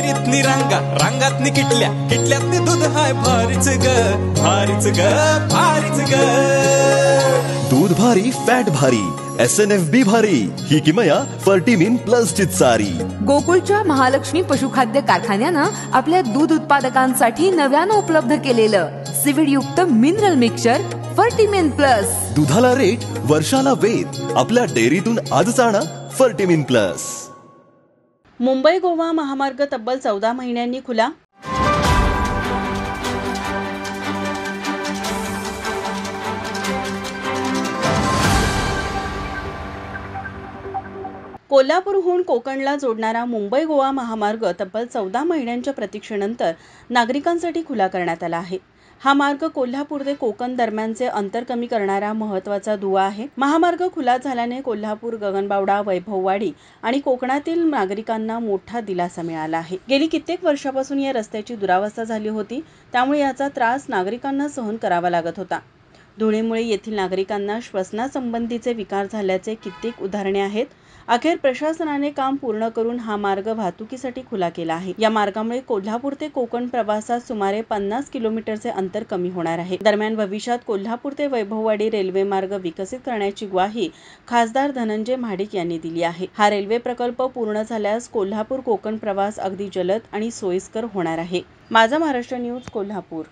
दहीतनी रांगा रांगातनी किटल्या किटल्यातनी दूध हाय भारीच ग भारीच ग भारीच ग। दूध भारी फॅट भारी SNFB भारी ही किमया फर्टिमिन प्लस ची सारी। गोकुळच्या महालक्ष्मी पशुखाद्य कारखान्यानं आपल्या दूध उत्पादकांसाठी नव्यानं उपलब्ध केलेलं सीविड युक्त मिनरल मिक्सचर फर्टिमिन प्लस। दुधाला रेट वर्षाला वेद आपल्या डेअरीतून आजच आणा फर्टिमिन प्लस। मुंबई गोवा महामार्ग तब्बल 14 महिन्यांनी खुला। कोल्हापूरहून कोकणला जोडणारा मुंबई गोवा महामार्ग तब्बल 14 महिन्यांच्या प्रतीक्षेनंतर नागरिकांसाठी खुला करण्यात आला आहे। हा मार्ग कोल्हापूर ते कोकण दरम्यानचे अंतर कमी करणारा महत्त्वाचा दुवा आहे। महामार्ग खुला झाल्याने कोल्हापूर, गगनबावडा, वैभववाडी आणि कोकणातील नागरिकांना मोठा दिलासा मिळाला आहे। गेली कित्येक वर्षापासून या रस्त्याची दुरावस्था झाली होती, त्यामुळे याचा त्रास नागरिकांना सहन करावा लागत होता। धुळीमुळे येथील नागरिकांना श्वसनासंबंधीचे विकार झाल्याचे कित्येक उदाहरणे आहेत। अखेर प्रशासनाने काम पूर्ण करून हा मार्ग वाहतुकीसाठी खुला केला आहे। या मार्गामुळे कोल्हापूर ते कोकण प्रवासात सुमारे 50 किलोमीटरचे अंतर कमी होणार आहे। दरम्यान भविष्यात कोल्हापूर ते वैभववाडी रेल्वे मार्ग विकसित करण्याची ग्वाही खासदार धनंजय महाडिक यांनी दिली आहे। हा रेल्वे प्रकल्प पूर्ण झाल्यास कोल्हापूर कोकण प्रवास अगदी जलद आणि सोयीस्कर होणार आहे। माझा महाराष्ट्र न्यूज कोल्हापूर।